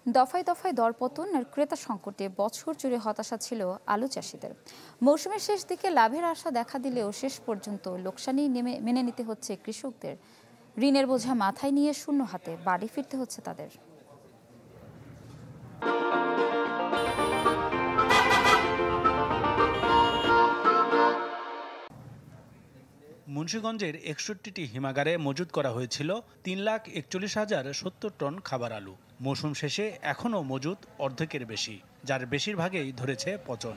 দফায় দফায় দরপতন আর ক্রেতা সংকটে বছর জুড়ে হতাশা ছিল আলু চাষিদের। মৌসুমের শেষ দিকে লাভের আশা দেখা দিলেও শেষ পর্যন্ত লোকসানই মেনে নিতে হচ্ছে কৃষকদের। ঋণের বোঝা মাথায় নিয়ে শূন্য হাতে বাড়ি ফিরতে হচ্ছে তাদের। মুন্সিগঞ্জের ৬১টি হিমাগারে মজুত করা হয়েছিল ৩,৪১,০৭০ টন খাবার আলু। মৌসুম শেষে এখনও মজুত অর্ধেকের বেশি, যার বেশিরভাগই ধরেছে পচন।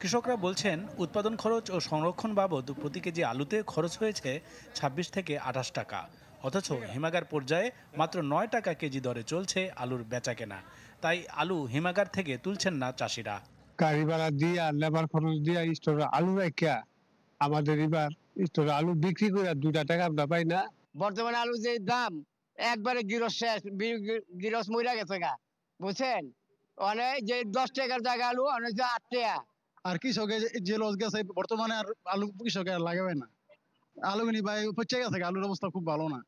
কৃষকরা বলছেন, উৎপাদন খরচ ও সংরক্ষণ বাবদ প্রতি কেজি আলুতে খরচ হয়েছে ২৬ থেকে ২৮ টাকা। অথচ হিমাগার পর্যায়ে মাত্র ৯ টাকা কেজি দরে চলছে আলুর বেচাকেনা। তাই আলু হিমাগার থেকে তুলছেন না চাষিরা। গাড়ি ভাড়া দিয়া, লেবার খরচ দিয়া স্টোরে আলু রাখিয়া আমাদের এবার স্টোরে আলু বিক্রি করে ২ টাকা আমরা পাই না। বর্তমানে আলু যে দাম একবারে গিরস শেষ, গিরস মইরা গেছে গা, বুঝছেন? অনেক যে ১০ টাকার জায়গা আলু অনেক ৮ টাকা। আর কৃষকের যে লস গেছে বর্তমানে আর আলু কৃষকে আর লাগাবে না। আলু কিনি ভাই পচে গেছে, আলুর অবস্থা খুব ভালো না।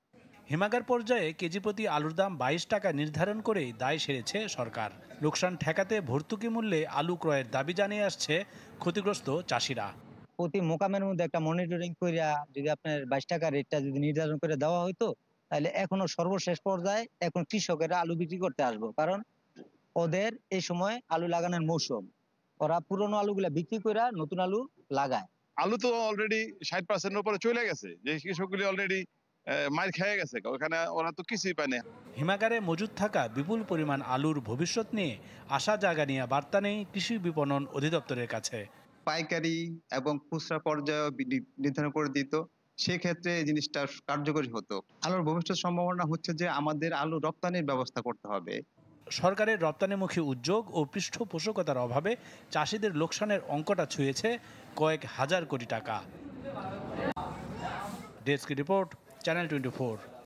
হিমাগার পর্যায়ে কেজি প্রতি আলুর দাম ২২ টাকা নির্ধারণ করেই দায় সেরেছে সরকার। লোকসান ঠেকাতে ভর্তুকি মূল্যে আলু ক্রয়ের দাবি জানিয়ে আসছে ক্ষতিগ্রস্ত চাষিরা। প্রতি মোকামের মধ্যে একটা মনিটরিং কইরা যদি আপনার ২২ টাকা রেটটা যদি নির্ধারণ করে দেওয়া হইতো, তাহলে এখনো সর্বশেষ পর্যায়ে এখন কৃষকেরা আলু বিক্রি করতে আসবো, কারণ ওদের এই সময় আলু লাগানোর মৌসুম। ওরা পুরনো আলুগুলা বিক্রি করে নতুন আলু লাগায়। আলু তো অলরেডি ৬০% উপরে চলে গেছে, যে কৃষকগুলি অলরেডি মার খেয়ে গেছে, ওখানে ওরা তো কিছুই পায় না। হিমাগারে মজুদ থাকা বিপুল পরিমাণ আলুর ভবিষ্যৎ নিয়ে আশা জাগা নিয়ে বার্তা নেই কৃষি বিপণন অধিদপ্তরের কাছে। পাইকারি এবং খুচরা পর্যায়ে নির্ধারণ করে দিত, সেক্ষেত্রে এই জিনিসটা কার্যকরী হতো। আলুর ভবিষ্যৎ সম্ভাবনা হচ্ছে যে আমাদের আলু রপ্তানির ব্যবস্থা করতে হবে। সরকারের রপ্তানিমুখী উদ্যোগ ও পৃষ্ঠপোষকতার অভাবে চাষিদের লোকসানের অঙ্কটা ছুঁয়েছে কয়েক হাজার কোটি টাকা। Desk report, channel 24।